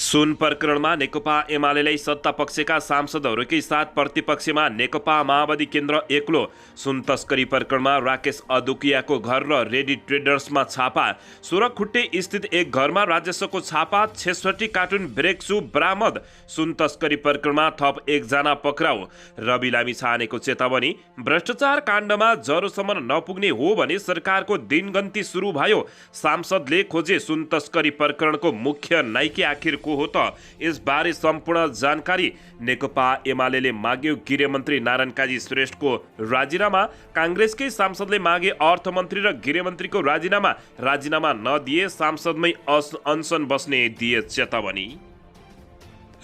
सुन प्रकरणमा नेकपा एमालेलाई सत्तापक्षका सांसदहरूकै साथ प्रतिपक्षमा नेकपा माओवादी केन्द्र एक्लो। सुन तस्करी प्रकरणमा राकेश अदुकियाको घर र रेडी ट्रेडर्समा छापा। सोरखुट्टे स्थित एक घरमा राजस्वको छापा। 66 कार्टुन ब्रेक्सु बरामद। सुन तस्करी प्रकरणमा थप एकजना पक्राउ। रवि लामिछानेको चेतावनी। भ्रष्टाचार काण्डमा जरोसम्म नपुग्ने हो भने सरकारको दिनगन्ती सुरु भयो। सांसदले खोजे सुन तस्करी प्रकरणको मुख्य नायिकी आखिर को हो त? यसबारे सम्पूर्ण जानकारी। नेकपा एमालेले माग्यो गृहमन्त्री नारायण काजी श्रेष्ठको राजीनामा। कांग्रेसकै सांसदले मागे अर्थमन्त्री र गृहमन्त्रीको राजीनामा नदिए सांसदमै अनसन बस्ने दिए चेतावनी।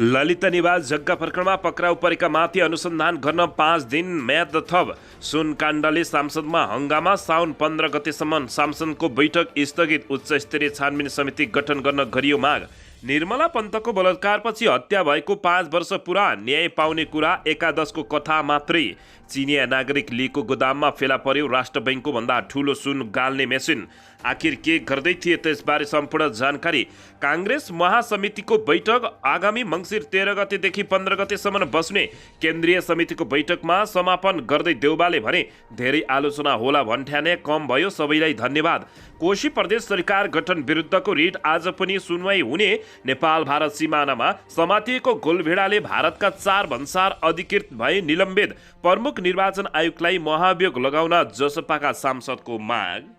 ललिता निवास जग्गा प्रकरणमा पक्राउ परेका माथि अनुसन्धान गर्न 5 दिन म्याद थप। सुन काण्डले सांसदमा हंगामा। साउन 15 गतेसम्म सांसदको बैठक स्थगित। उच्च स्तरीय छानबिन समिति गठन गर्न गरियो माग। निर्मला पन्तको बलात्कारपछि हत्या भएको 5 वर्ष पुरा। न्याय पाउने कुरा एकादशको कथा मात्रै। चिनिया नागरिक लीको गोदाममा फेला पर्यो राष्ट्र बैंकको भन्दा ठूलो सुन गाल्ने मेसिन। आखिर के गर्दै थिए त्यसबारे सम्पूर्ण जानकारी। कांग्रेस महासमितिको बैठक आगामी मङ्सिर 13 गतेदेखि 15 गतेसम्म बस्ने। केन्द्रीय समितिको बैठकमा समापन गर्दै देउबाले भने धेरै आलोचना होला भन्ठाने कम भयो, सबैलाई धन्यवाद। कोशी प्रदेश सरकार गठन विरुद्धको रिट आज पनि सुनवाई हुने। नेपाल भारत सिमानामा समातिएको गोलभेडाले भारतका 4 भन्सार अधिकृत भए निलम्बित। प्रमुख निर्वाचन आयुक्तलाई महाभियोग लगाउन जसपाका सांसदको माग।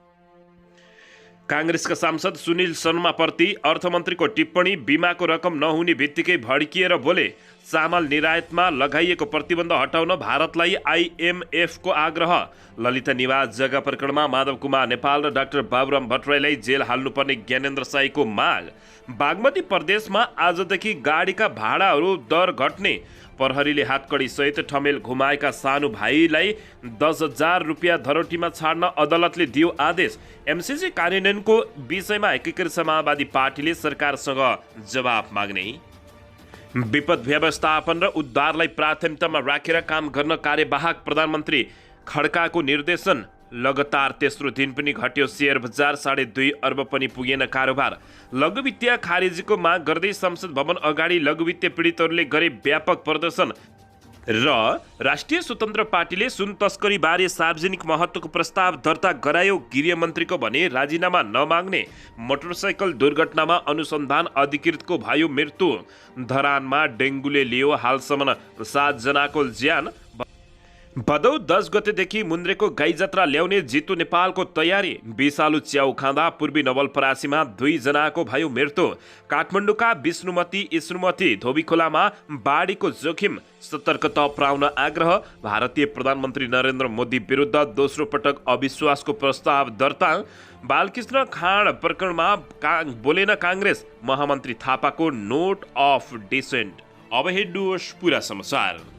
कांग्रेसका सांसद सुनिल शर्माप्रति अर्थमन्त्रीको टिप्पणी। बीमाको रकम नहुने बित्तिकै भड्किएर बोले। चामल निर्यातमा लगाइएको प्रतिबन्ध हटाउन भारतलाई आइएमएफको आग्रह। ललिता निवास जग्गा प्रकरणमा माधव कुमार नेपाल र डाक्टर बाबुराम भट्टराईलाई जेल हाल्नुपर्ने ज्ञानेन्द्र साईको माग। बागमती प्रदेशमा आजदेखि गाडीका भाडाहरू दर घट्ने। प्रहरीले हातकडी सहित ठमेल घुमाएका सानो भाइलाई 10,000 रुपियाँ धरोटीमा छाड्न अदालतले दियो आदेश। एमसीसी कार्यान्वयनको विषयमा एकीकृत समाजवादी पार्टीले सरकारसँग जवाफ माग्ने। विपद व्यवस्थापन र उद्धारलाई प्राथमिकतामा राखेर काम गर्न कार्यवाहक प्रधानमन्त्री खड्काको निर्देशन। लगातार तेस्रो दिन पनि घट्यो शेयर बजार। 2.5 अर्ब पनि पुगेन कारोबार। लघुवित्तीय खारेजीको माग गर्दै संसद भवन अगाडि लघुवित्तीय पीडितहरूले गरे व्यापक प्रदर्शन। र राष्ट्रिय स्वतन्त्र पार्टीले सुन तस्करी बारे सार्वजनिक महत्त्वको प्रस्ताव दर्ता गरायो। गृहमन्त्रीको भने राजीनामा नमाग्ने। मोटरसाइकल दुर्घटनामा अनुसन्धान अधिकृतको भयो मृत्यु। धरानमा डेङ्गुले लियो हालसम्म 7 जनाको ज्यान। भदौ 10 गतेदेखि मुन्द्रेको गाई जात्रा ल्याउने जितु नेपालको तयारी। विषालु च्याउ खाँदा पूर्वी नवलपरासीमा 2 जनाको भयो मृत्यु। काठमाडौँका विष्णुमती इस्नुमती धोबीखोलामा बाढीको जोखिम। सतर्कता अपनाउन आग्रह। भारतीय प्रधानमन्त्री नरेन्द्र मोदी विरुद्ध दोस्रो पटक अविश्वासको प्रस्ताव दर्ता। बालकृष्ण खाँड प्रकरणमा बोलेन कांग्रेस। महामन्त्री थापाको नोट अफ डिसेन्ट। अब हेर्नुहोस् पुरा समाचार।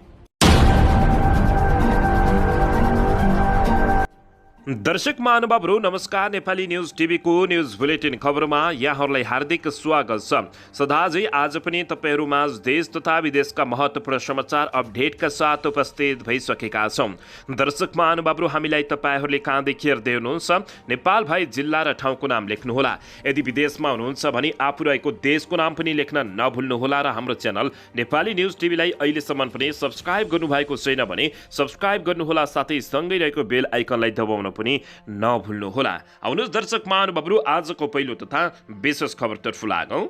दर्शक महानुभावहरू नमस्कार। नेपाली न्युज टिभीको न्युज बुलेटिन खबरमा यहाँहरूलाई हार्दिक स्वागत छ। सदाझै आज पनि तपाईँहरूमाझ देश तथा विदेशका महत्त्वपूर्ण समाचार अपडेटका साथ उपस्थित भइसकेका छौँ। दर्शक महानुभावहरू हामीलाई तपाईँहरूले कहाँदेखि हेर्दै हुनुहुन्छ नेपाल भई जिल्ला र ठाउँको नाम लेख्नुहोला। यदि विदेशमा हुनुहुन्छ भने आफू रहेको देशको नाम पनि लेख्न नभुल्नुहोला र हाम्रो च्यानल नेपाली न्युज टिभीलाई अहिलेसम्म पनि सब्सक्राइब गर्नुभएको छैन भने सब्सक्राइब गर्नुहोला, साथै सँगै रहेको बेल आइकनलाई दबाउन पनि नभुल्नुहोला। आउनुहोस् दर्शक महानुभावहरू आजको पहिलो तथा विशेष खबरतर्फ लागौं।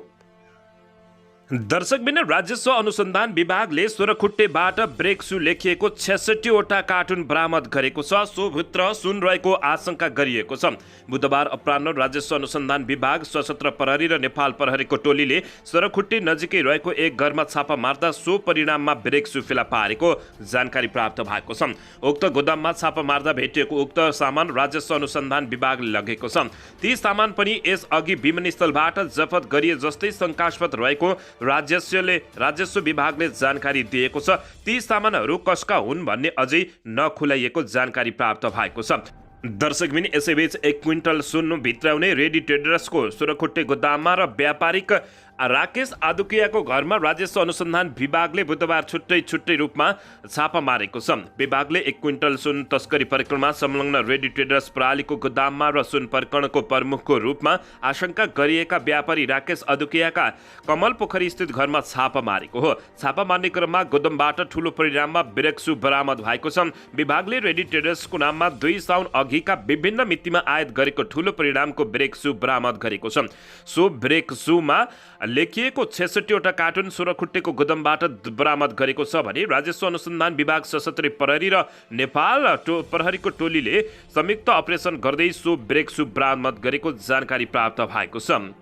दर्शकबिन राजस्व अनुसन्धान विभागले सोरखुट्टेबाट ब्रेक्सु लेखिएको 66 वटा कार्टुन बरामद गरेको छ। सोभित्र सुन रहेको आशंका गरिएको छ। बुधबार अपराह्न राजस्व अनुसन्धान विभाग, सशस्त्र प्रहरी र नेपाल प्रहरीको टोलीले सोरखुट्टे नजिकै रहेको एक घरमा छापा मार्दा सो परिणाममा ब्रेक्सु फेला पारेको जानकारी प्राप्त भएको छ। उक्त गोदाममा छापा मार्दा भेटिएको उक्त सामान राजस्व अनुसन्धान विभागले लगेको छ। ती सामान पनि यस अघि विमानस्थलबाट जफत गरिए जस्तै शंकास्पद रहेको राजस्व विभागले जानकारी दिएको छ। ती सामानहरू कसका हुन् भन्ने अझै नखुलाइएको जानकारी प्राप्त भएको छ। दर्शकबिन यसैबीच 1 क्विन्टल सुन भित्राउने रेडी ट्रेडर्सको सोरखुट्टे गोदाममा र व्यापारिक राकेश आदुकियाको घरमा राजस्व अनुसन्धान विभागले बुधबार छुट्टै छुट्टै रूपमा छापा मारेको छ। विभागले 1 क्विन्टल सुन तस्करी प्रकरणमा संलग्न रेडी ट्रेडर्स प्रणालीको गोदाममा र सुन प्रकरणको प्रमुखको रूपमा आशंका गरिएका व्यापारी राकेश आदुकियाका कमल पोखरी स्थित घरमा छापा मारेको हो। छापा मार्ने क्रममा गोदामबाट ठूलो परिमाणमा ब्रेकसु बरामद भएको छ। विभागले रेडी ट्रेडर्सको नाममा 2 साउन अघिका विभिन्न मितिमा आयात गरेको ठूलो परिमाणको ब्रेकसु बरामद गरेको छ। सो ब्रेकसुमा लेखिएको 66वटा कार्टुन 16 खुट्टेको गोदामबाट बरामद गरेको छ भने राजस्व अनुसन्धान विभाग, सशस्त्र प्रहरी र नेपाल प्रहरीको टोलीले संयुक्त अपरेसन गर्दै सो ब्रेकसु बरामद गरेको जानकारी प्राप्त भएको छ।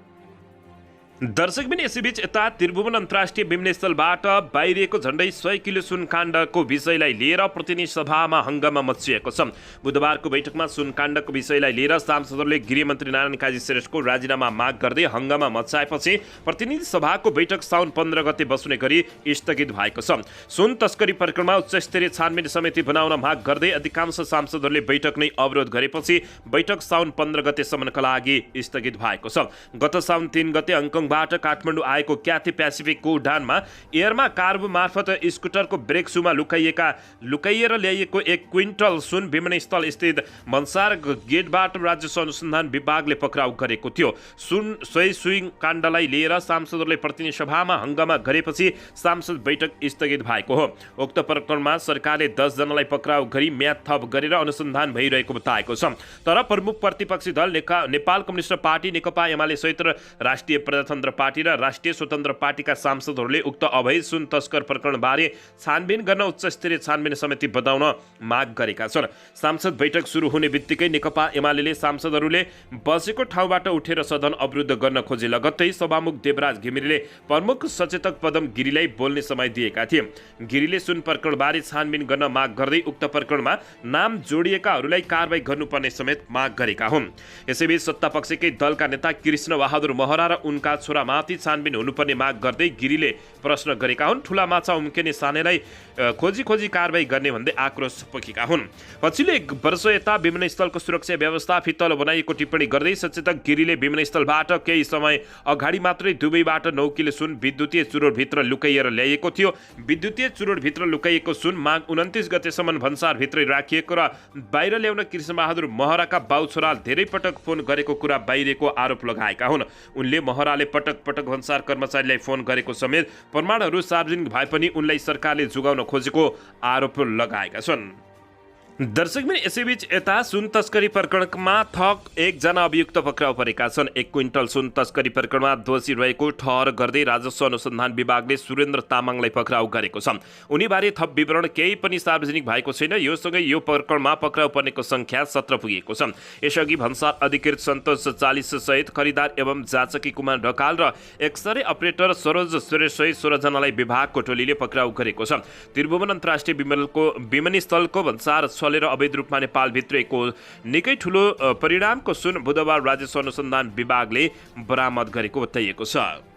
दर्शकबिन यसैबीच यता त्रिभुवन अन्तर्राष्ट्रिय विमानस्थलबाट बाहिरिएको झण्डै 100 किलो सुनकाण्डको विषयलाई लिएर प्रतिनिधि सभामा हंगामा मच्चिएको छ। बुधबारको बैठकमा सुनकाण्डको विषयलाई लिएर सांसदहरूले गृहमन्त्री नारायण काजी श्रेष्ठको राजीनामा माग गर्दै हंगामा मच्चाएपछि प्रतिनिधि सभाको बैठक साउन 15 गते बस्ने गरी स्थगित भएको छ। सुन तस्करी प्रकरणमा उच्चस्तरीय छानबिन समिति बनाउन माग गर्दै अधिकांश सांसदहरूले बैठक नै अवरोध गरेपछि बैठक साउन 15 गतेसम्मका लागि स्थगित भएको छ। गत साउन 3 गते हङकङ बाट काठमाडौँ आएको क्याथे पेसिफिकको उडानमा एयरमा कार्गो मार्फत स्कुटरको ब्रेकसुमा लुकाइएर ल्याइएको 1 क्विन्टल सुन विमानस्थल स्थित भन्सार गेटबाट राजस्व अनुसन्धान विभागले पक्राउ गरेको थियो। सुन सुइङ काण्डलाई लिएर सांसदहरूले प्रतिनिधि सभामा हंगामा गरेपछि सांसद बैठक स्थगित भएको हो। उक्त प्रकरणमा सरकारले 10 जनालाई पक्राउ गरी म्याद थप गरेर अनुसन्धान भइरहेको बताएको छ। तर प्रमुख प्रतिपक्षी दल नेपाल कम्युनिस्ट पार्टी, नेकपा एमाले सहित राष्ट्रिय प्रजातन्त्र पार्टी र राष्ट्रिय स्वतन्त्र पार्टीका सांसदहरूले उक्त अवैध सुन तस्कर प्रकरणबारे छानबिन गर्न उच्चस्तरीय छानबिन समिति बनाउन माग गरेका छन्। सांसद बैठक सुरु हुने बित्तिकै नेकपा एमाले सांसदहरूले बसेको ठाउँबाट उठेर सदन अवरुद्ध गर्न खोजे। लगत्तै सभामुख देवराज घिमिरेले प्रमुख सचेतक पदम गिरीलाई बोल्ने समय दिएका थिए। गिरीले सुन प्रकरणबारे छानबिन गर्न माग गर्दै उक्त प्रकरणमा नाम जोडिएकाहरूलाई कारबाही गर्नुपर्ने समेत माग गरेका हुन्। यसैबीच सत्तापक्षकै दलका नेता कृष्ण बहादुर महरा र उनका छोरामाथि छानबिन हुनुपर्ने माग गर्दै गिरीले प्रश्न गरेका हुन्। ठूला माछा उम्किने सानेलाई खोजी कारबाही गर्ने भन्दै आक्रोश पोखेका हुन्। पछिल्लो 1 वर्ष यता विमानस्थलको सुरक्षा व्यवस्था फितलो बनाइएको टिप्पणी गर्दै सचेतक गिरीले विमानस्थलबाट केही समय अगाडि मात्रै दुबईबाट 9 किलो सुन विद्युतीय चुरोटभित्र लुकाइएर ल्याइएको थियो। विद्युतीय चुरोटभित्र लुकाइएको सुन माघ 29 गतेसम्म भन्सारभित्रै राखिएको र बाहिर ल्याउन कृष्ण बहादुर महराका बाउ छोरा धेरै पटक फोन गरेको कुरा बाहिरको आरोप लगाएका हुन्। उनले महराले पटक पटक भन्सार कर्मचारीलाई फोन गरेको समेत प्रमाणहरू सार्वजनिक भए पनि उनलाई सरकारले जोगाउन खोजेको आरोप लगाएका छन्। दर्शकबिन यसैबीच यता सुन तस्करी प्रकरणमा थप 1 जना अभियुक्त पक्राउ परेका छन्। 1 क्विन्टल सुन तस्करी प्रकरणमा दोषी रहेको ठहर गर्दै राजस्व अनुसन्धान विभागले सुरेन्द्र तामाङलाई पक्राउ गरेको छ। उनीबारे थप विवरण केही पनि सार्वजनिक भएको छैन। यो सँगै यो प्रकरणमा पक्राउ पर्नेको संख्या 17 पुगेको छ। यसअघि भन्सार अधिकृत सन्तोष 40 सहित खरिदार एवं जाचकी कुमार ढकाल र एक्सरे अपरेटर सरोज श्रेष्ठ सहित 16 जनालाई विभागको टोलीले पक्राउ गरेको छ। त्रिभुवन अन्तर्राष्ट्रिय विमानस्थलको भन्सार छलेर अवैध रूपमा नेपाल भित्रेको निकै ठूलो परिणामको सुन बुधबार राजस्व अनुसन्धान विभागले बरामद गरेको बताइएको छ।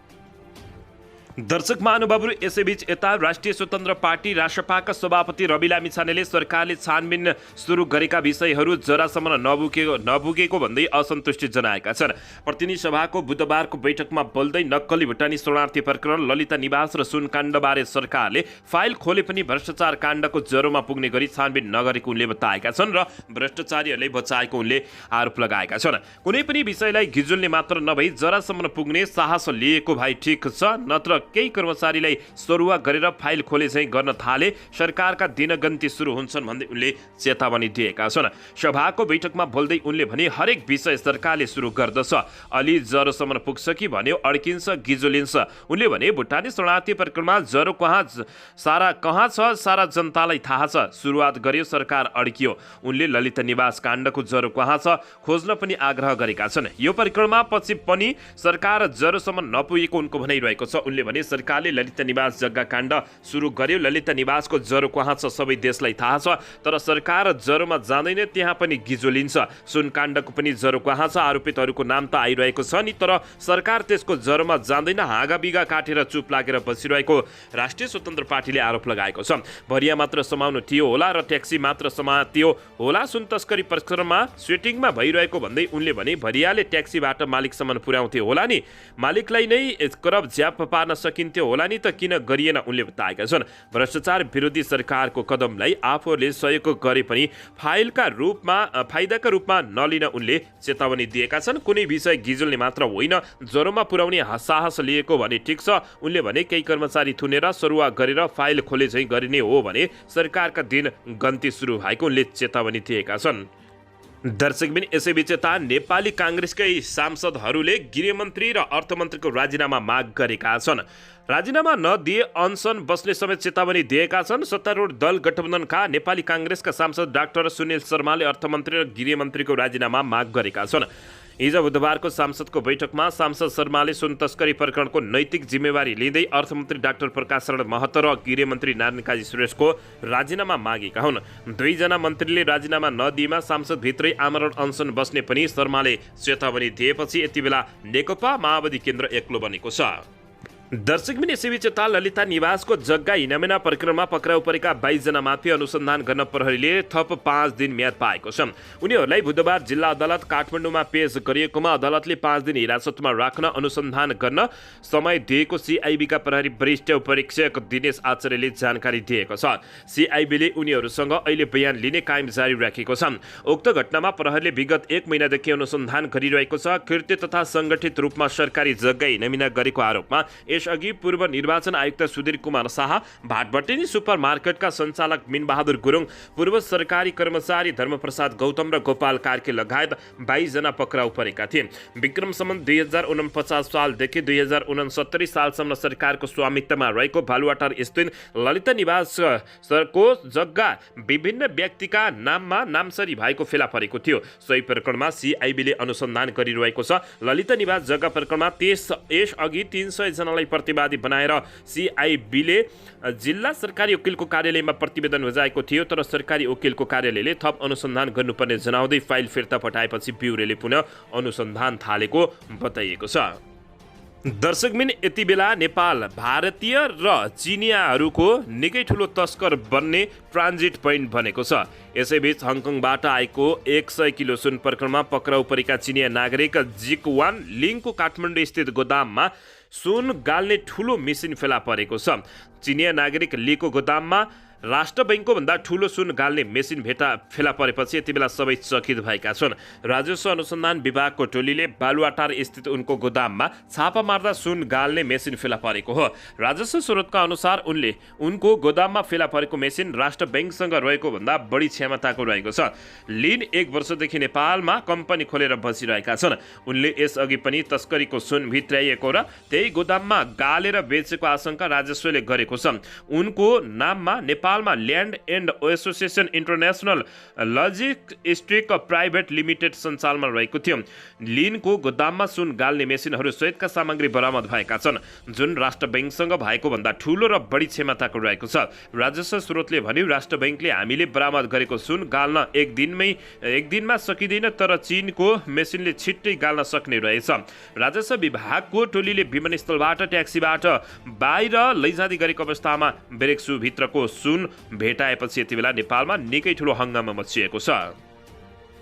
दर्शक महानुभावहरू यसैबीच यता राष्ट्रिय स्वतन्त्र पार्टी रासपाका सभापति रवि लामिछानेले सरकारले छानबिन सुरु गरेका विषयहरू जरासम्म नपुगेको भन्दै असन्तुष्टि जनाएका छन्। प्रतिनिधि सभाको बुधबारको बैठकमा बोल्दै नक्कली भुटानी शरणार्थी प्रकरण, ललिता निवास र सुनकाण्डबारे सरकारले फाइल खोले पनि भ्रष्टाचार काण्डको जरोमा पुग्ने गरी छानबिन नगरेको उनले बताएका छन् र भ्रष्टाचारीहरूले बचाएको उनले आरोप लगाएका छन्। कुनै पनि विषयलाई गिजुल्ने मात्र नभई जरासम्म पुग्ने साहस लिएको भए ठिक छ, नत्र केही कर्मचारीलाई सरुवा गरेर फाइल खोले चाहिँ गर्न थाले सरकारका दिनगन्ती सुरु हुन्छन् भन्दै उनले चेतावनी दिएका छन्। सभाको बैठकमा बोल्दै उनले भने हरेक विषय सरकारले सुरु गर्दछ, अलि जरोसम्म पुग्छ कि भन्यो अड्किन्छ गिजोलिन्छ। उनले भने भुटानी शरणार्थी प्रकरणमा जरो कहाँ छ सारा जनतालाई थाहा छ। सुरुवात गर्यो सरकार अड्कियो। उनले ललित निवास काण्डको जरो कहाँ छ खोज्न पनि आग्रह गरेका छन्। यो प्रकरणमा पछि पनि सरकार जरोसम्म नपुगेको उनको भनाइरहेको छ। उनले भने भने सरकारले ललिता निवास जग्गा काण्ड सुरु गर्यो। ललिता निवासको जरो कहाँ छ सबै देशलाई थाहा छ, तर सरकार जरोमा जाँदैन, त्यहाँ पनि गिजो लिन्छ। सुन काण्डको पनि जरो कहाँ छ, आरोपितहरूको नाम त आइरहेको छ नि, तर सरकार त्यसको जरोमा जाँदैन, हाँगा बिगा काटेर चुप लागेर बसिरहेको राष्ट्रिय स्वतन्त्र पार्टीले आरोप लगाएको छ। भरिया मात्र समाउनु थियो होला र ट्याक्सी मात्र समातियो होला। सुन तस्करी प्रकरणमा स्वेटिङमा भइरहेको भन्दै उनले भने भरियाले ट्याक्सीबाट मालिकसम्म पुर्याउँथ्यो होला नि, मालिकलाई नै करब झ्याप पार्न सकिन्थ्यो होला नि, त किन गरिएन उनले बताएका छन्। भ्रष्टाचार विरोधी सरकारको कदमलाई आफूहरूले सहयोग गरे पनि फाइदाका रूपमा नलिन उनले चेतावनी दिएका छन्। कुनै विषय गिजुल्ने मात्र होइन, ज्वरोमा पुर्याउने साहस लिएको भने ठिक छ। उनले भने केही कर्मचारी थुनेर सरुवा गरेर फाइल खोले झैँ गरिने हो भने सरकारका दिन गन्ती सुरु भएको उनले चेतावनी दिएका छन्। दर्शकबिन यसैबीच यता नेपाली काङ्ग्रेसकै सांसदहरूले गृहमन्त्री र अर्थमन्त्रीको राजीनामा माग गरेका छन्। राजीनामा नदिए अनसन बस्ने समेत चेतावनी दिएका छन्। सत्तारूढ दल गठबन्धनका नेपाली काङ्ग्रेसका सांसद डाक्टर सुनिल शर्माले अर्थमन्त्री र गृहमन्त्रीको राजीनामा माग गरेका छन्। हिजो बुधबारको सांसदको बैठकमा सांसद शर्माले सुन तस्करी प्रकरणको नैतिक जिम्मेवारी लिँदै अर्थमन्त्री डाक्टर प्रकाश शरण महतो र गृहमन्त्री नारायण काजी श्रेष्ठको राजीनामा मागेका हुन्। दुईजना मन्त्रीले राजीनामा नदिएमा सांसदभित्रै आमरण अनसन बस्ने पनि शर्माले चेतावनी दिएपछि यति बेला नेकपा माओवादी केन्द्र एक्लो बनेको छ। दर्शकबिन यसैबीच यता ललिता निवासको जग्गा हिनामिना प्रकरणमा पक्राउ परेका 22 जनामाथि अनुसन्धान गर्न प्रहरीले थप 5 दिन म्याद पाएको छ। उनीहरूलाई बुधबार जिल्ला अदालत काठमाडौँमा पेश गरिएकोमा अदालतले 5 दिन हिरासतमा राख्न अनुसन्धान गर्न समय दिएको सिआइबीका प्रहरी वरिष्ठ परीक्षक दिनेश आचार्यले जानकारी दिएको छ। सिआइबीले उनीहरूसँग अहिले बयान लिने कायम जारी राखेको छ। उक्त घटनामा प्रहरीले विगत 1 महिनादेखि अनुसन्धान गरिरहेको छ। कृत्य तथा सङ्गठित रूपमा सरकारी जग्गा हिनामिना गरेको आरोपमा यसअघि पूर्व निर्वाचन आयुक्त सुधीर कुमार शाह, भाटभटेनी सुपर मार्केटका सञ्चालक मिनबहादुर गुरुङ, पूर्व सरकारी कर्मचारी धर्मप्रसाद गौतम र गोपाल कार्के लगायत 22 जना पक्राउ परेका थिए। विक्रम सम्बन्ध 2049 सालदेखि 2069 सालसम्म सरकारको स्वामित्वमा रहेको बालुवाटार स्थित ललिता निवासको जग्गा विभिन्न व्यक्तिका नाममा नामसरी भएको फेला परेको थियो। सोही प्रकरणमा सिआइबीले अनुसन्धान गरिरहेको छ। ललिता निवास जग्गा प्रकरणमा यसअघि 300 जनालाई प्रतिवादी बनाएर सिआइबीले जिल्ला सरकारी वकिलको कार्यालयमा प्रतिवेदन बुझाएको थियो, तर सरकारी वकिलको कार्यालयले थप अनुसन्धान गर्नुपर्ने जनाउँदै फाइल फिर्ता पठाएपछि ब्युरोले पुनः अनुसन्धान थालेको बताइएको छ। दर्शकबिन यति बेला नेपाल भारतीय र चिनियाहरूको निकै ठुलो तस्कर बन्ने ट्रान्जिट पोइन्ट बनेको छ। यसैबीच हङकङबाट आएको 100 किलो सुन प्रकरणमा पक्राउ परेका चिनिया नागरिक जिकवान लिङको काठमाडौँ स्थित गोदाममा सुन गाल्ने ठुलो मेसिन फेला परेको छ। चिनिया नागरिक लीको गोदाममा राष्ट्र बैंकको भन्दा ठुलो सुन गाल्ने मेसिन फेला परेपछि यति बेला सबै चकित भएका छन्। राजस्व अनुसन्धान विभागको टोलीले बालुवाटार स्थित उनको गोदाममा छापा मार्दा सुन गाल्ने मेसिन फेला परेको हो। राजस्व स्रोतका अनुसार उनको गोदाममा फेला परेको मेसिन राष्ट्र बैंकसँग रहेको भन्दा बढी क्षमताको रहेको छ। लिन 1 वर्षदेखि नेपालमा कम्पनी खोलेर बसिरहेका छन्। उनले यसअघि पनि तस्करीको सुन भित्राइएको र त्यही गोदाममा गालेर बेचेको आशंका राजस्वले गरेको छ। उनको नाममा नेपालमा land and association international logistic private limited सञ्चालनमा रहेको थियो। लिनको गोदाममा सुन गाल्ने मेसिनहरू सहितका सामग्री बरामद भएका छन्, जुन राष्ट्र बैंकसँग भएको भन्दा ठुलो र बढी क्षमताको रहेको छ। राजस्व स्रोतले भन्यो, राष्ट्र बैंकले हामीले बरामद गरेको सुन गाल्न एक दिनमा सकिँदैन, तर चीनको मेसिनले छिट्टै गाल्न सक्ने रहेछ। राजस्व विभागको टोलीले विमानस्थलबाट ट्याक्सीबाट बाहिर लैजाँदै गरेको अवस्थामा ब्रेक सु भित्रको सुन भेटाएपछि यति बेला नेपालमा निकै ठुलो हंगामा मचिएको छ।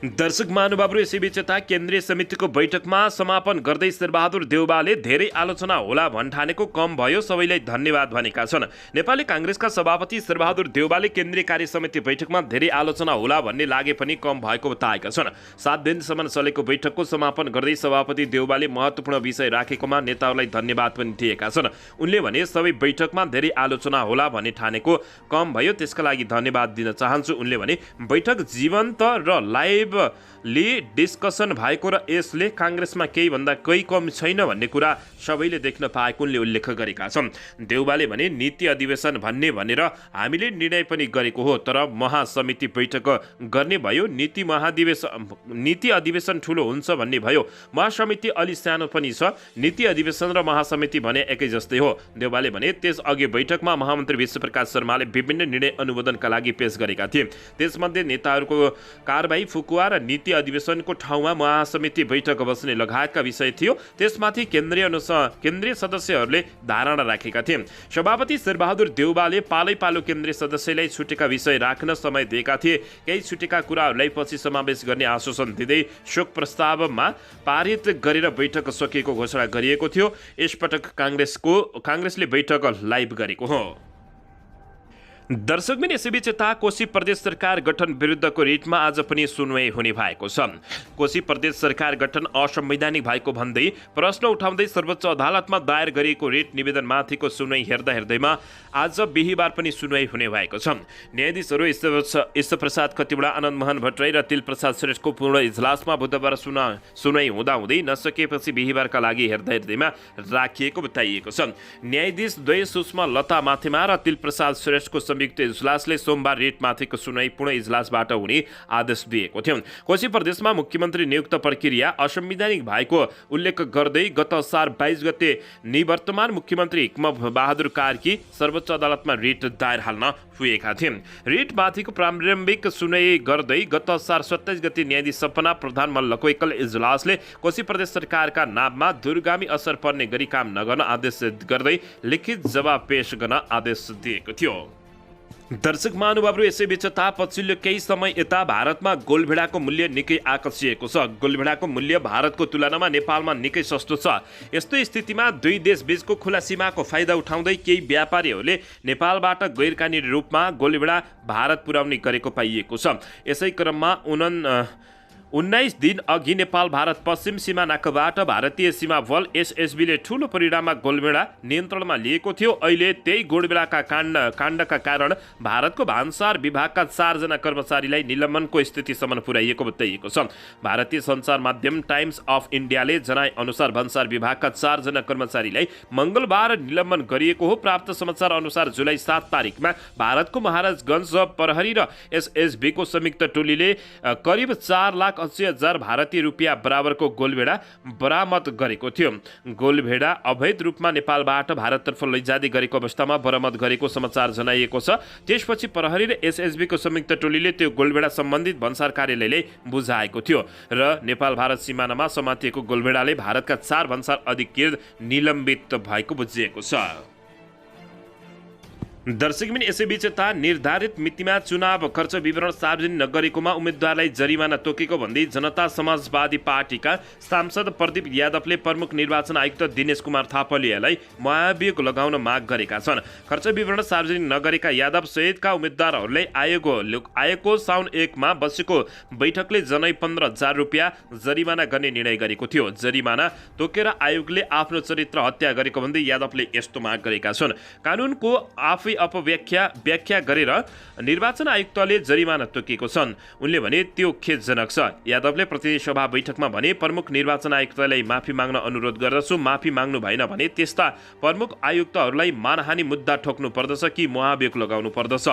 दर्शक महानुभावहरू, यसैबीच यता केन्द्रीय समितिको बैठकमा समापन गर्दै शेरबहादुर देउवाले धेरै आलोचना होला भन्ठानेको कम भयो, सबैलाई धन्यवाद भनेका छन्। नेपाली काङ्ग्रेसका सभापति शेरबहादुर देउवाले केन्द्रीय कार्य समिति बैठकमा धेरै आलोचना होला भन्ने लागे पनि कम भएको बताएका छन्। 7 दिनसम्म चलेको बैठकको समापन गर्दै सभापति देउवाले महत्त्वपूर्ण विषय राखेकोमा नेताहरूलाई धन्यवाद पनि दिएका छन्। उनले भने सबै बैठकमा धेरै आलोचना होला भन्ने ठानेको कम भयो, त्यसका लागि धन्यवाद दिन चाहन्छु। उनले भने बैठक जीवन्त र लाइभ लेभलले डिस्कसन भएको र यसले काङ्ग्रेसमा केही भन्दा केही कम छैन भन्ने कुरा सबैले देख्न पाएको उनले उल्लेख गरेका छन्। देउबाले भने नीति अधिवेशन भन्ने भनेर हामीले निर्णय पनि गरेको हो, तर महासमिति बैठक गर्ने भयो। नीति अधिवेशन ठुलो हुन्छ भन्ने भयो, महासमिति अलि सानो पनि छ। नीति अधिवेशन र महासमिति भने एकै जस्तै हो। देउबाले भने त्यसअघि बैठकमा महामन्त्री विश्वप्रकाश शर्माले विभिन्न निर्णय अनुमोदनका लागि पेश गरेका थिए। त्यसमध्ये नेताहरूको कारबाही फुकुवा र नीति अधिवेशनको ठाउँमा महासमिति बैठक बस्ने लगायतका विषय थियो। त्यसमाथि केन्द्रीय सदस्यहरूले धारणा राखेका थिए। सभापति शेरबहादुर देउबाले पालै पालो केन्द्रीय सदस्यलाई छुटेका विषय राख्न समय दिएका थिए। केही छुटेका कुराहरूलाई पछि समावेश गर्ने आश्वासन दिँदै शोक प्रस्तावमा पारित गरेर बैठक सकिएको घोषणा गरिएको थियो। यसपटक काङ्ग्रेसले बैठक लाइभ गरेको हो। दर्शकबिन यसैबीच यता कोशी प्रदेश सरकार गठन विरुद्धको रिटमा आज पनि सुनवाई हुने भएको छ। कोशी प्रदेश सरकार गठन असंवैधानिक भएको भन्दै प्रश्न उठाउँदै सर्वोच्च अदालतमा दायर गरिएको रिट निवेदनमाथिको सुनवाई हेर्दैमा आज बिहीबार पनि सुनवाई हुने भएको छ। न्यायाधीशहरू ईश्वरप्रसाद खतिवडा, आनन्द मोहन भट्टराई र तिलप्रसाद श्रेष्ठको पूर्ण इजलासमा बुधबार सुनवाई हुँदाहुँदै नसकेपछि बिहीबारका लागि हेर्दैमा राखिएको बताइएको छ। न्यायाधीश द्वय सुषमा लता माथेमा र तिलप्रसाद श्रेष्ठको संयुक्त इजलासले सोमबार रिटमाथिको सुनवाई पूर्ण इजलासबाट हुने आदेश दिएको थियो। कोशी प्रदेशमा मुख्यमन्त्री नियुक्त प्रक्रिया असंवैधानिक भएको उल्लेख गर्दै गत असार 22 गते निवर्तमान मुख्यमन्त्री हिक्म बहादुर कार्की सर्वोच्च अदालतमा रिट दायर हाल्न पुगेका थिए। रिटमाथिको प्रारम्भिक सुनवाई गर्दै गत असार 27 गते न्यायाधीश सपना प्रधान मल्लको एकल इजलासले कोशी प्रदेश सरकारका नाममा दूरगामी असर पर्ने गरी काम नगर्न आदेश गर्दै लिखित जवाब पेश गर्न आदेश दिएको थियो। दर्शक महानुभावहरू, यसैबीच पछिल्लो केही समय यता भारतमा गोलभेडाको मूल्य निकै आकर्षिएको छ। गोलभेडाको मूल्य भारतको तुलनामा नेपालमा निकै सस्तो छ। यस्तो स्थितिमा दुई देशबीचको खुला सीमाको फाइदा उठाउँदै केही व्यापारीहरूले नेपालबाट गैरकानुनी रूपमा गोलभेडा भारत पुर्याउने गरेको पाइएको छ। यसै क्रममा 19 दिन अघि नेपाल भारत पश्चिम सीमा नाकाबाट भारतीय सीमा बल एसएसबीले ठूलो परिमाणमा गोलभेडा नियन्त्रणमा लिएको थियो। अहिले त्यही गोलभेडाका काण्डका कारण भारतको भान्सार विभागका 4 जना कर्मचारीलाई निलम्बनको स्थितिसम्म पुर्याइएको बताइएको छ। भारतीय सञ्चार माध्यम टाइम्स अफ इन्डियाले जनाए अनुसार भान्सार विभागका 4 जना कर्मचारीलाई मंगलबार निलम्बन गरिएको हो। प्राप्त समाचार अनुसार जुलाई 7 तारिकमा भारतको महाराजगञ्ज प्रहरी र एसएसबीको संयुक्त टोलीले करिब 4,80,000 भारतीय रुपियाँ बराबरको गोलभेडा बरामद गरेको थियो। गोलभेडा अवैध रूपमा नेपालबाट भारततर्फ लैजाँदै गरेको अवस्थामा बरामद गरेको समाचार जनाइएको छ। त्यसपछि प्रहरी र एसएसबीको संयुक्त टोलीले त्यो गोलभेडा सम्बन्धित भन्सार कार्यालयले बुझाएको थियो र नेपाल भारत सिमानामा समातिएको गोलभेडाले भारतका 4 भन्सार अधिकृत निलम्बित भएको बुझिएको छ। दर्शकबिन यसैबीच निर्धारित मितिमा चुनाव खर्च विवरण सार्वजनिक नगरेकोमा उम्मेद्वारलाई जरिमाना तोकेको भन्दै जनता समाजवादी पार्टीका सांसद प्रदीप यादवले प्रमुख निर्वाचन आयुक्त दिनेश कुमार थापलियालाई महाभियोग लगाउन माग गरेका छन्। खर्च विवरण सार्वजनिक नगरेका यादव सहितका उम्मेद्वारहरूलाई आएको साउन 1 मा बसेको बैठकले जनै 15,000 रुपियाँ जरिमाना गर्ने निर्णय गरेको थियो। जरिमाना तोकेर आयोगले आफ्नो चरित्र हत्या गरेको भन्दै यादवले यस्तो माग गरेका छन्। कानुनको आफै व्याख्या गरेर निर्वाचन आयुक्तले जरिमाना तोकेको छन्। उनले भने त्यो खेदजनक छ। यादवले प्रतिनिधि सभा बैठकमा भने प्रमुख निर्वाचन आयुक्तलाई माफी माग्न अनुरोध गर्दछु। माफी माग्नु भएन भने त्यस्ता प्रमुख आयुक्तहरूलाई मानहानि मुद्दा ठोक्नु पर्दछ कि महाभियोग लगाउनु पर्दछ।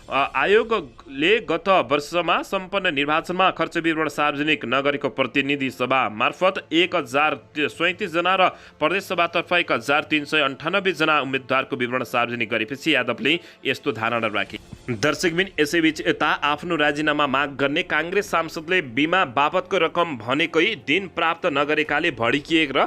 आयोगले गत वर्षमा सम्पन्न निर्वाचनमा खर्च विवरण सार्वजनिक नगरेको प्रतिनिधि सभा मार्फत 1,037 जना र प्रदेश सभातर्फ 1,398 जना उम्मेद्वारको विवरण सार्वजनिक गरेपछि यादवले यस्तो धारणा राखे। दर्शकबिन यसैबीच यता आफ्नो राजीनामा माग गर्ने काङ्ग्रेस सांसदले बिमा बापतको रकम भनेकै दिन प्राप्त नगरेकाले भड्किएर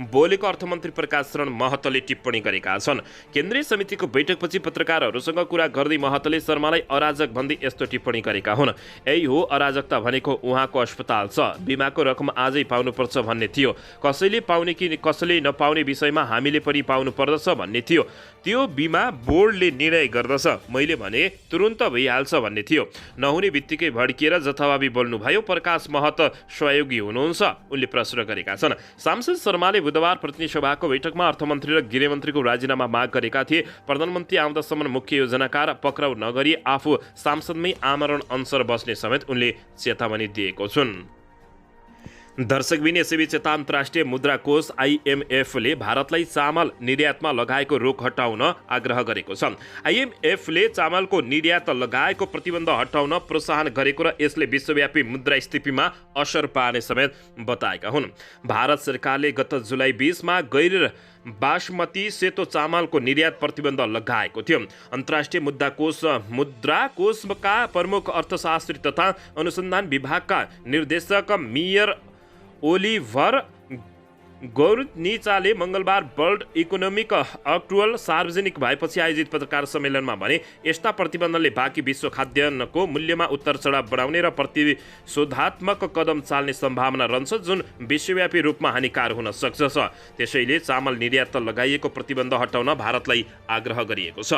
बोलेको अर्थमन्त्री प्रकाश शरण महतले टिप्पणी गरेका छन्। केन्द्रीय समितिको बैठकपछि पत्रकारहरूसँग कुरा गर्दै महतले शर्मालाई अराजक भन्दै यस्तो टिप्पणी गरेका हुन्। यही हो अराजकता भनेको, उहाँको अस्पताल छ, बिमाको रकम आजै पाउनुपर्छ भन्ने थियो। कसैले पाउने कि कसैले नपाउने विषयमा हामीले पनि पाउनु पर्दछ भन्ने थियो। त्यो बिमा बोर्डले निर्णय गर्दछ। मैले भने तुरुन्त भइहाल्छ भन्ने थियो। नहुने बित्तिकै भड्किएर जथाभावी बोल्नुभयो। प्रकाश महत सहयोगी हुनुहुन्छ, उनले प्रश्न गरेका छन्। सांसद शर्माले बुधबार प्रतिनिधि सभाको बैठकमा अर्थमन्त्री र गृहमन्त्रीको राजीनामा माग गरेका थिए। प्रधानमन्त्री आउँदासम्म मुख्य योजनाकार पक्राउ नगरी आफू सांसदमै आमरण अनसन बस्ने समेत उनले चेतावनी दिएको छन्। दर्शकबिन यसैबीच यता अन्तर्राष्ट्रिय मुद्रा कोष IMFले भारतलाई चामल निर्यातमा लगाएको रोक हटाउन आग्रह गरेको छ। IMFले चामलको निर्यात लगाएको प्रतिबन्ध हटाउन प्रोत्साहन गरेको र यसले विश्वव्यापी मुद्रास्फीतिमा असर पार्ने समेत बताएका हुन्। भारत सरकारले गत जुलाई 20 मा गैर बासमती सेतो चामलको निर्यात प्रतिबन्ध लगाएको थियो। अन्तर्राष्ट्रिय मुद्रा कोषका प्रमुख अर्थशास्त्री तथा अनुसन्धान विभागका निर्देशक मेयर ओलिभर गौरनिचाले मङ्गलबार वर्ल्ड इकोनोमिक आउटलुक सार्वजनिक भएपछि आयोजित पत्रकार सम्मेलनमा भने यस्ता प्रतिबन्धले बाँकी विश्व खाद्यान्नको मूल्यमा उतार चढाव बढाउने र प्रतिशोधात्मक कदम चाल्ने सम्भावना रहन्छ, जुन विश्वव्यापी रूपमा हानिकारक हुन सक्छ। त्यसैले चामल निर्यात लगाइएको प्रतिबन्ध हटाउन भारतलाई आग्रह गरिएको छ।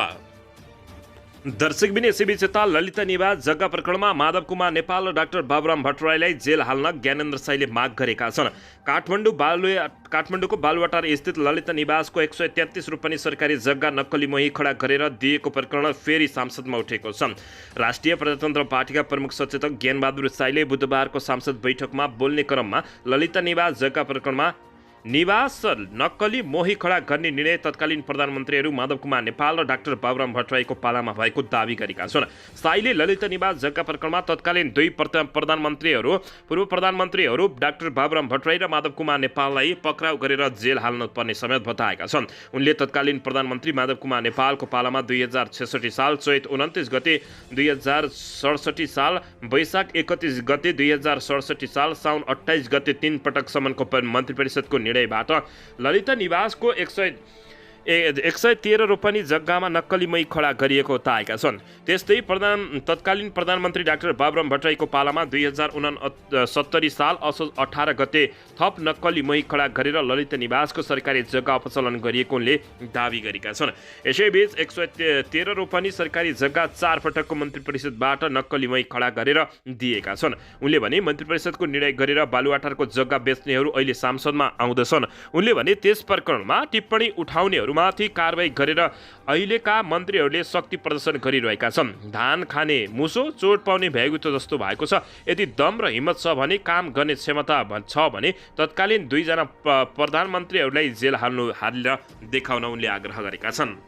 दर्शकबिन यसैबीच यता ललिता निवास जग्गा प्रकरणमा माधव कुमार नेपाल र डाक्टर बाबुराम भट्टराईलाई जेल हाल्न ज्ञानेन्द्र साईले माग गरेका छन्। काठमाडौँको बालुवाटार स्थित ललिता निवासको 133 रोपनी सरकारी जग्गा नक्कली मोही खडा गरेर दिएको प्रकरण फेरि सांसदमा उठेको छ। राष्ट्रिय प्रजातन्त्र पार्टीका प्रमुख सचेतक ज्ञानबहादुर साईले बुधबारको सांसद बैठकमा बोल्ने क्रममा ललिता निवास जग्गा प्रकरणमा निवास नक्कली मोही खडा गर्ने निर्णय तत्कालीन प्रधानमन्त्रीहरू माधव कुमार नेपाल र डाक्टर बाबुराम भट्टराईको पालामा भएको दावी गरेका छन्। साईले ललिता निवास जग्गा प्रकरणमा तत्कालीन दुई पूर्व प्रधानमन्त्रीहरू डाक्टर बाबुराम भट्टराई र माधव कुमार नेपाललाई पक्राउ गरेर जेल हाल्नु पर्ने समेत बताएका छन्। उनले तत्कालीन प्रधानमन्त्री माधव कुमार नेपालको पालामा 2066 साल चैत 29 गते, 2067 साल वैशाख 31 गते, 2067 साल साउन 28 गते 3 पटकसम्मको मन्त्री परिषदको निर्णयबाट ललिता निवासको 113 रोपनी जग्गामा नक्कलीमय खडा गरिएको बताएका छन्। त्यस्तै तत्कालीन प्रधानमन्त्री डाक्टर बाबुराम भट्टराईको पालामा 2069 साल असोज 18 गते थप नक्कलीमय खडा गरेर ललिता निवासको सरकारी जग्गा अपचलन गरिएको उनले दावी गरेका छन्। यसैबीच 113 रोपनी सरकारी जग्गा 4 पटकको मन्त्री परिषदबाट नक्कलीमय खडा गरेर दिएका छन्। उनले भने मन्त्री परिषदको निर्णय गरेर बालुवाटारको जग्गा बेच्नेहरू अहिले सांसदमा आउँदछन्। उनले भने त्यस प्रकरणमा टिप्पणी उठाउनेहरू माथि कारबाही गरेर अहिलेका मन्त्रीहरूले शक्ति प्रदर्शन गरिरहेका छन्। धान खाने मुसो चोट पाउने भ्यागुतो जस्तो भएको छ। यदि दम र हिम्मत छ भने, काम गर्ने क्षमता छ भने तत्कालीन 2 जना प्रधानमन्त्रीहरूलाई जेल हालेर देखाउन उनले आग्रह गरेका छन्।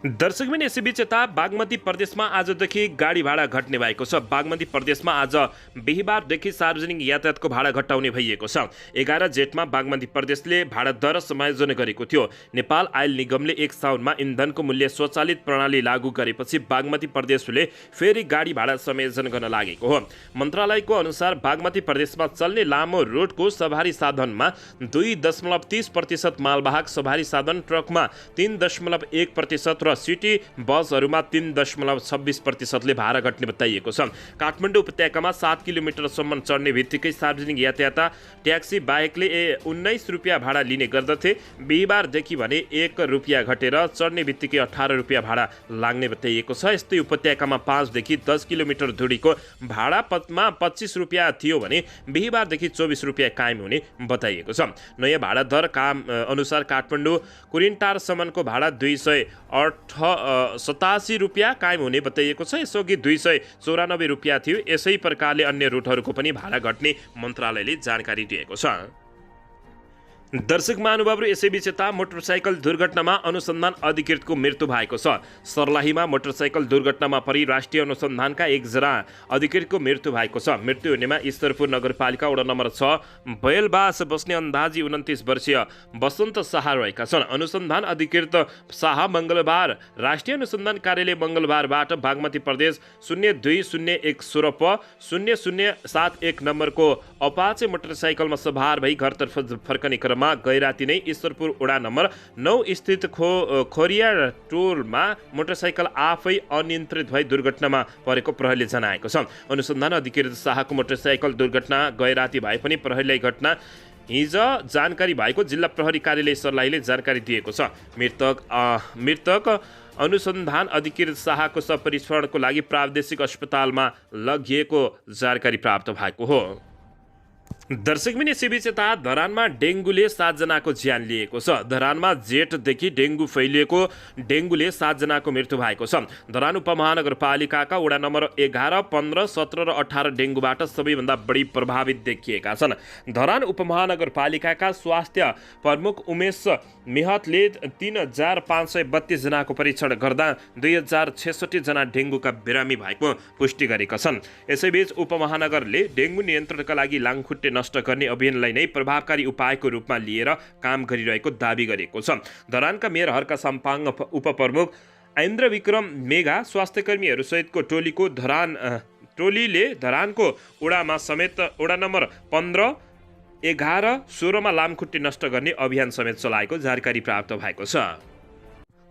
दर्शकबिन यसैबीच यता बागमती प्रदेशमा आजदेखि गाडी भाडा घट्ने भएको छ। बागमती प्रदेशमा आज बिहिबारदेखि सार्वजनिक यातायातको भाडा घटाउने भइएको छ। 11 जेठमा बागमती प्रदेशले भाडा दर समायोजन गरेको थियो। नेपाल आयल निगमले 1 साउनमा इन्धनको मूल्य स्वचालित प्रणाली लागू गरेपछि बागमती प्रदेशले फेरि गाडी भाडा समायोजन गर्न लागेको हो। मन्त्रालयको अनुसार बागमती प्रदेशमा चल्ने लामो रुटको सवारी साधनमा 2.30% मालवाहक सवारी साधन, ट्रकमा 3.1% र सिटी बसहरूमा 3.26%ले भाडा घट्ने बताइएको छ। काठमाडौँ उपत्यकामा 7 किलोमिटरसम्म चढ्ने बित्तिकै सार्वजनिक यातायात ट्याक्सी बाहेकले 19 रुपियाँ भाडा लिने गर्दथे। बिहिबारदेखि भने 1 रुपियाँ घटेर चढ्ने बित्तिकै 18 रुपियाँ भाडा लाग्ने बताइएको छ। यस्तै उपत्यकामा 5 देखि 10 किलोमिटर दूरीको भाडामा 25 रुपियाँ थियो भने बिहिबारदेखि 24 रुपियाँ कायम हुने बताइएको छ। नयाँ भाडा दर अनुसार काठमाडौँ कुरिन्टारसम्मको भाडा 287 रुपियाँ कायम हुने बताइएको छ। यसअघि 294 रुपियाँ थियो। यसै प्रकारले अन्य रुटहरूको पनि भाडा घट्ने मन्त्रालयले जानकारी दिएको छ। दर्शक महानुभावहरू यसैबीच यता मोटरसाइकल दुर्घटनामा अनुसन्धान अधिकृतको मृत्यु भएको छ। सर्लाहीमा मोटरसाइकल दुर्घटनामा परि राष्ट्रिय अनुसन्धानका 1 जना अधिकृतको मृत्यु भएको छ। मृत्यु हुनेमा ईश्वरपुर नगरपालिका वडा नम्बर 6 बैलबास बस्ने अन्दाजी 29 वर्षीय वसन्त शाह रहेका छन्। अनुसन्धान अधिकृत शाह मङ्गलबार राष्ट्रिय अनुसन्धान कार्यालय मङ्गलबारबाट बागमती प्रदेश 020116 प 0071 नम्बरको अपाचे मोटरसाइकलमा सवार भई घरतर्फ फर्कने क्रममा गैराती नै ईश्वरपुर वडा नम्बर 9 स्थित खोरिया टोलमा मोटरसाइकल आफै अनियन्त्रित भई दुर्घटनामा परेको प्रहरीले जनाएको छ। अनुसन्धान अधिकृत शाहको मोटरसाइकल दुर्घटना गैराती भए पनि प्रहरीलाई घटना हिजो जानकारी भएको जिल्ला प्रहरी कार्यालय सर्लाहीले जानकारी दिएको छ। मृतक अनुसन्धान अधिकृत शाहको सपरीक्षणको लागि प्रादेशिक अस्पतालमा लगिएको जानकारी प्राप्त भएको हो। दर्शकबिन यसैबीच यता धरानमा डेङ्गुले 7 जनाको ज्यान लिएको छ। धरानमा जेठदेखि डेङ्गु फैलिएको डेङ्गुले 7 जनाको मृत्यु भएको छ। धरान उपमहानगरपालिकाका वडा नम्बर 11, 15, 17 र 18 डेङ्गुबाट सबैभन्दा बढी प्रभावित देखिएका छन्। धरान उपमहानगरपालिकाका स्वास्थ्य प्रमुख उमेश मेहतले 3532 जनाको परीक्षण गर्दा 2066 जना डेङ्गुका बिरामी भएको पुष्टि गरेका छन्। यसैबीच उपमहानगरले डेङ्गु नियन्त्रणका लागि लामखुट्टे नष्ट गर्ने अभियानलाई नै प्रभावकारी उपायको रूपमा लिएर काम गरिरहेको दाबी गरेको छ। धरानका मेयर हर्का साम्पाङ उपप्रमुख ऐन्द्र विक्रम मेघा स्वास्थ्यकर्मीहरू सहितको टोलीले धरानको वडामा समेत वडा नम्बर 15, 11, 16 मा लामखुट्टे नष्ट गर्ने अभियान समेत चलाएको जानकारी प्राप्त भएको छ।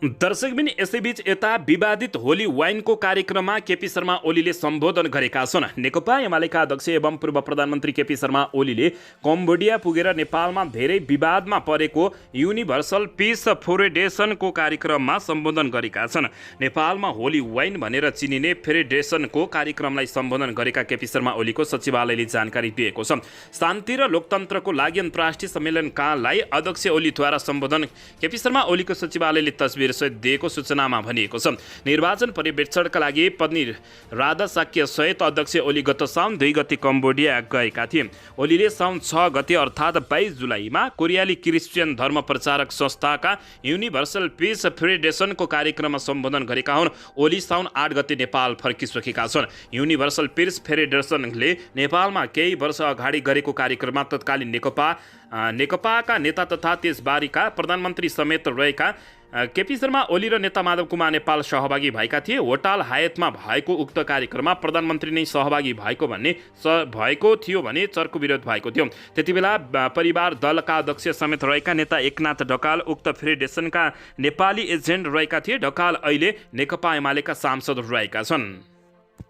दर्शकबिन यसैबीच यता विवादित होली वाइनको कार्यक्रममा केपी शर्मा ओलीले सम्बोधन गरेका छन्। नेकपा एमालेका अध्यक्ष एवं पूर्व प्रधानमन्त्री केपी शर्मा ओलीले कम्बोडिया पुगेर नेपालमा धेरै विवादमा परेको युनिभर्सल पिस फेडरेसनको कार्यक्रममा सम्बोधन गरेका छन्। नेपालमा होली वाइन भनेर चिनिने फेडरेसनको कार्यक्रमलाई सम्बोधन गरेका केपी शर्मा ओलीको सचिवालयले जानकारी दिएको छ। शान्ति र लोकतन्त्रको लागि अन्तर्राष्ट्रिय सम्मेलनकालाई अध्यक्ष ओलीद्वारा सम्बोधन केपी शर्मा ओलीको सचिवालयले तस्बिर सहित दिएको सूचनामा भनिएको छ। निर्वाचन पर्यवेक्षणका लागि पत्नी राधा साक्य सहित अध्यक्ष ओली गत साउन 2 गते कम्बोडिया गएका थिए। ओलीले साउन 6 गते अर्थात् 22 जुलाईमा कोरियाली क्रिस्चियन धर्म प्रचारक संस्थाका युनिभर्सल पिस फेडरेसनको कार्यक्रममा सम्बोधन गरेका हुन्। ओली साउन 8 गते नेपाल फर्किसकेका छन्। युनिभर्सल पिस फेडरेसनले नेपालमा केही वर्ष अगाडि गरेको कार्यक्रममा तत्कालीन नेकपाका नेता तथा त्यसबारीका प्रधानमन्त्री समेत रहेका केपी शर्मा ओली र नेता माधव कुमार नेपाल सहभागी भएका थिए। होटल हायतमा भएको उक्त कार्यक्रममा प्रधानमन्त्री नै सहभागी भएको थियो भने चर्को विरोध भएको थियो। त्यतिबेला परिवार दलका अध्यक्ष समेत रहेका नेता एकनाथ ढकाल उक्त फेडरेसनका नेपाली एजेन्ट रहेका थिए। ढकाल अहिले नेकपा एमालेका सांसद रहेका छन्।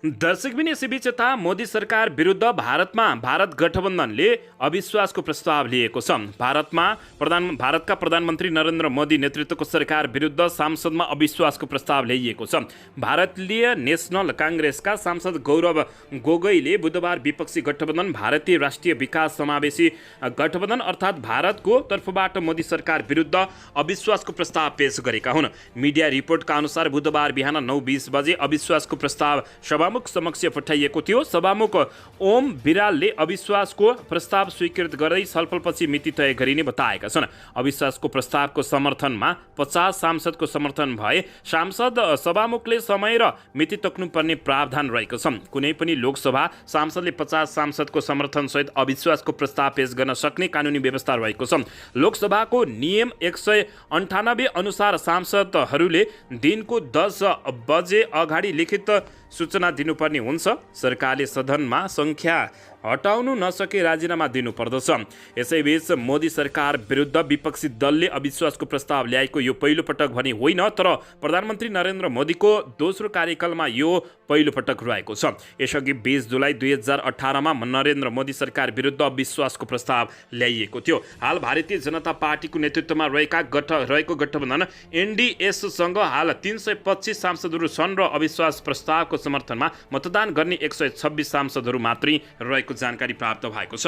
दर्शकबिन यसैबीच यता मोदी सरकार विरुद्ध भारत गठबन्धनले अविश्वासको प्रस्ताव लिएको छ। भारतका प्रधानमन्त्री नरेन्द्र मोदी नेतृत्वको सरकार विरुद्ध संसदमा अविश्वासको प्रस्ताव ल्याइएको छ। भारतीय नेसनल काङ्ग्रेसका सांसद गौरव गोगोईले बुधबार विपक्षी गठबन्धन भारतीय राष्ट्रिय विकास समावेशी गठबन्धन अर्थात् भारतको तर्फबाट मोदी सरकार विरुद्ध अविश्वासको प्रस्ताव पेश गरेका हुन्। मिडिया रिपोर्टका अनुसार बुधबार बिहान 9:20 बजे अविश्वासको प्रस्ताव सभामुख समक्ष पठाइएको थियो। सभामुख ओम बिरालले अविश्वासको प्रस्ताव स्वीकृत गर्दै छलफलपछि मिति तय गरिने बताएका छन्। अविश्वासको प्रस्तावको समर्थनमा 50 सांसदको समर्थन भए सांसद सभामुखले समय र मिति तोक्नुपर्ने प्रावधान रहेको छ। कुनै पनि लोकसभा सांसदले 50 सांसदको समर्थनसहित अविश्वासको प्रस्ताव पेश गर्न सक्ने कानुनी व्यवस्था रहेको छ। लोकसभाको नियम 198 अनुसार सांसदहरूले दिनको 10 बजे अगाडि लिखित सूचना दिनुपर्ने हुन्छ। सरकारले सदनमा सङ्ख्या हटाउनु नसके राजीनामा दिनुपर्दछ। यसैबीच मोदी सरकार विरुद्ध विपक्षी दलले अविश्वासको प्रस्ताव ल्याएको यो पहिलो पटक भने होइन, तर प्रधानमन्त्री नरेन्द्र मोदीको दोस्रो कार्यकालमा यो पहिलो पटक रहेको छ। यसअघि 20 जुलाई 2018 मा नरेन्द्र मोदी सरकार विरुद्ध अविश्वासको प्रस्ताव ल्याइएको थियो। हाल भारतीय जनता पार्टीको नेतृत्वमा रहेको गठबन्धन एनडीएसँग हाल 325 सांसदहरू छन् र अविश्वास प्रस्तावको समर्थनमा मतदान गर्ने 126 सांसदहरू मात्रै रहेको जानकारी प्राप्त भएको छ।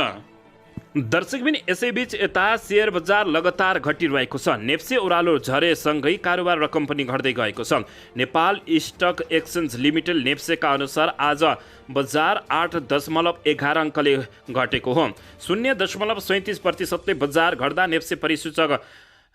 दर्शकबिन यसैबीच यता शेयर बजार लगातार घटिरहेको छ। नेप्से ओह्रालो झरेसँगै कारोबार रकम पनि घट्दै गएको छ। नेपाल स्टक एक्सचेन्ज लिमिटेड नेप्सेका अनुसार आज बजार 8.11 अङ्कले घटेको हो। 0.37% बजार घट्दा नेप्से परिसूचक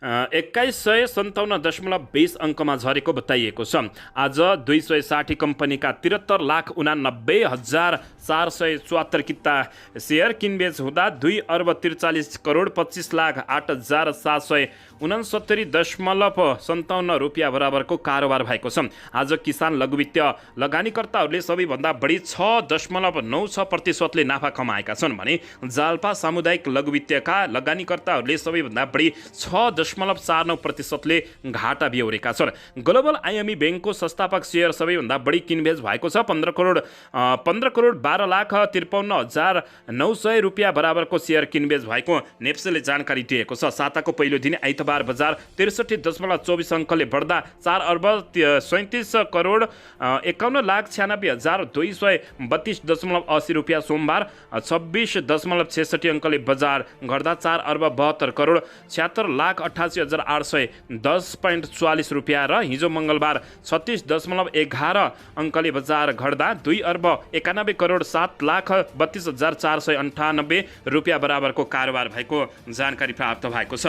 2157.20 अङ्कमा झरेको बताइएको छ। आज 260 कम्पनीका 73,90,474 किता सेयर किनबेच हुँदा 2,43,48,769.57 रुपियाँ बराबरको कारोबार भएको छ। आज किसान लघुवित्तीय लगानीकर्ताहरूले सबैभन्दा बढी 6.96% नाफा कमाएका छन् भने जाल्पा सामुदायिक लघुवित्तीयका लगानीकर्ताहरूले सबैभन्दा बढी 6.83% 36.49%ले घाटा बेहोरेका छन्। ग्लोबल आइएमई बैंकको संस्थापक शेयर सबैभन्दा बढी किनबेच भएको छ। 15,53,53,900 रुपियाँ बराबरको शेयर किनबेच भएको नेप्सेले जानकारी दिएको छ। साताको पहिलो दिन आइतबार बजार 63.24 अङ्कले बढ्दा 4,57,91,96,232.80 रुपियाँ, सोमबार 26.66 अङ्कले बजार घट्दा 4,72,76,88,810.44 रुपियाँ र हिजो मङ्गलबार 36.11 अङ्कले बजार घट्दा 2,91,07,32,498 रुपियाँ बराबरको कारोबार भएको जानकारी प्राप्त भएको छ।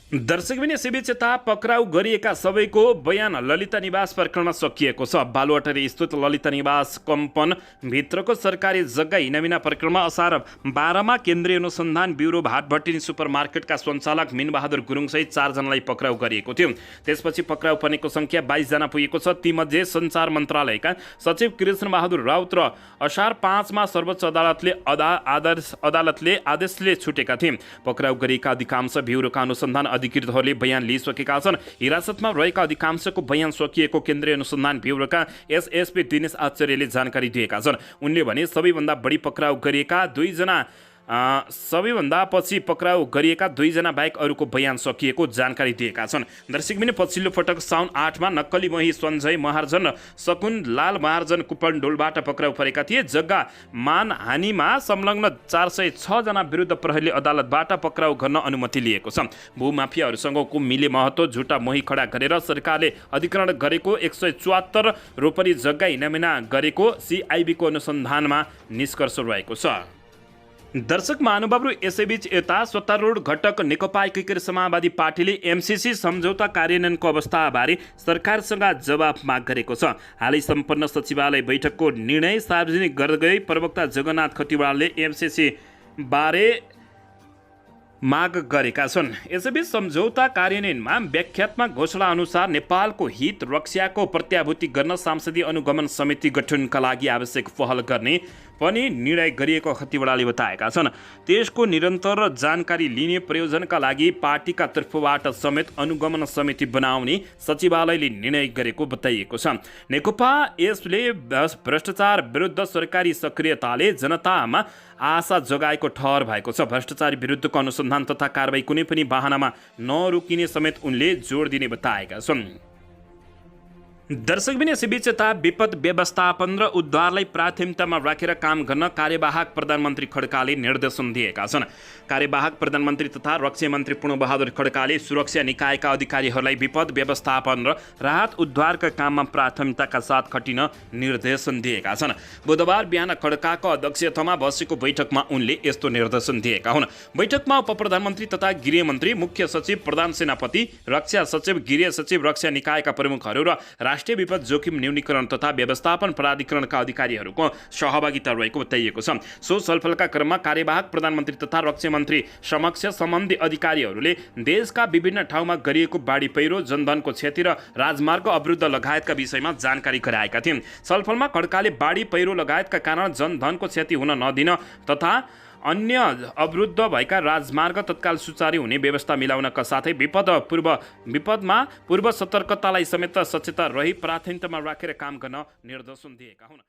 दर्शकबिन यसैबीच यता पक्राउ गरिएका सबैको बयान ललिता निवास प्रकरणमा सकिएको छ। बालुवाटारी स्थित ललिता निवास कम्पन भित्रको सरकारी जग्गा हिनामिना प्रकरणमा असार 12 केन्द्रीय अनुसन्धान ब्युरो भाटभट्टिनी सुपरमार्केटका सञ्चालक मिनबहादुर गुरुङसहित 4 जनालाई पक्राउ गरिएको थियो। त्यसपछि पक्राउ पर्नेको संख्या 22 जना पुगेको छ। तीमध्ये सञ्चार मन्त्रालयका सचिव कृष्ण बहादुर राउत र असार 5 मा सर्वोच्च अदालतले आदेशले छुटेका थिए। पक्राउ गरिएका अधिकांश ब्युरोका अनुसन्धान अधिकृतहरूले बयान लिइसकेका छन्। हिरासतमा रहेका अधिकांशको बयान सकिएको केन्द्रीय अनुसन्धान ब्युरोका एसएसपी दिनेश आचार्यले जानकारी दिएका छन्। उनले भने सबैभन्दा बढी पक्राउ गरिएका 2 जना सबैभन्दा पछि पक्राउ गरिएका 2 जना बाहेक अरूको बयान सकिएको जानकारी दिएका छन्। दर्शकबिन पछिल्लो पटक साउन 8 मा नक्कली मही सञ्जय महार्जन सकुन लाल महार्जन कुपनडोलबाट पक्राउ परेका थिए। जग्गा मानहानीमा संलग्न 406 जना विरुद्ध प्रहरीले अदालतबाट पक्राउ गर्न अनुमति लिएको छ। भूमाफियाहरूसँगको मिले महत्व झुटा मोही खडा गरेर सरकारले अधिग्रहण गरेको 174 रोपनी जग्गा हिनामिना गरेको सिआइबीको अनुसन्धानमा निष्कर्ष रहेको छ। दर्शक महानुभावहरू यसैबीच यता सत्तारूढ घटक नेकपा एकीकृत समाजवादी पार्टीले एमसीसी सम्झौता कार्यान्वयनको अवस्थाबारे सरकारसँग जवाफ माग गरेको छ। हालै सम्पन्न सचिवालय बैठकको निर्णय सार्वजनिक गर्दै प्रवक्ता जगन्नाथ खतिवड़ाले एमसीसी बारे माग गरेका छन्। यसैबीच सम्झौता कार्यान्वयनमा व्याख्यात्मक घोषणा अनुसार नेपालको हित रक्षाको प्रत्याभूति गर्न सांसदीय अनुगमन समिति गठनका लागि आवश्यक पहल गर्ने पनि निर्णय गरिएको खतिवड़ाले बताएका छन्। त्यसको निरन्तर जानकारी लिने प्रयोजनका लागि पार्टीका तर्फबाट समेत अनुगमन समिति बनाउने सचिवालयले निर्णय गरेको बताइएको छ। नेकपा यसले भ्रष्टाचार विरुद्ध सरकारी सक्रियताले जनतामा आशा जगाएको ठहर भएको छ। भ्रष्टाचार विरुद्धको अनुसन्धान तथा कारबाही कुनै पनि बहानामा नरोकिने समेत उनले जोड दिने बताएका छन्। दर्शकबिन यसैबीच यता विपद व्यवस्थापन र उद्धारलाई प्राथमिकतामा राखेर काम गर्न कार्यवाहक प्रधानमन्त्री खड्काले निर्देशन दिएका छन्। कार्यवाहक प्रधानमन्त्री तथा रक्षा मन्त्री पूर्णबहादुर खड्काले सुरक्षा निकायका अधिकारीहरूलाई विपद व्यवस्थापन र राहत उद्धारका काममा प्राथमिकताका साथ खटिन निर्देशन दिएका छन्। बुधबार बिहान खड्काको अध्यक्षतामा बसेको बैठकमा उनले यस्तो निर्देशन दिएका हुन्। बैठकमा उपप्रधानमन्त्री तथा गृहमन्त्री, मुख्य सचिव, प्रधान सेनापति, रक्षा सचिव, गृह सचिव, रक्षा निकायका प्रमुखहरू र राष्ट्रिय विपद जोखिम न्यूनीकरण तथा व्यवस्थापन प्राधिकरणका अधिकारीहरूको सहभागिता रहेको बताइएको छ। सो छलफलका क्रममा कार्यवाहक प्रधानमन्त्री तथा रक्षा मन्त्री समक्ष सम्बन्धी अधिकारीहरूले देशका विभिन्न ठाउँमा गरिएको बाढी पहिरो, जनधनको क्षति र राजमार्ग अवरुद्ध लगायतका विषयमा जानकारी गराएका थिए। छलफलमा खड्काले बाढी पहिरो लगायतका कारण जनधनको क्षति हुन नदिन तथा अन्य अवरुद्ध भएका राजमार्ग तत्काल सुचारू हुने व्यवस्था मिलाउनका साथै विपदमा पूर्व सतर्कतालाई समेत सचेत रही प्राथमिकतामा राखेर काम गर्न निर्देशन दिएका हुन्।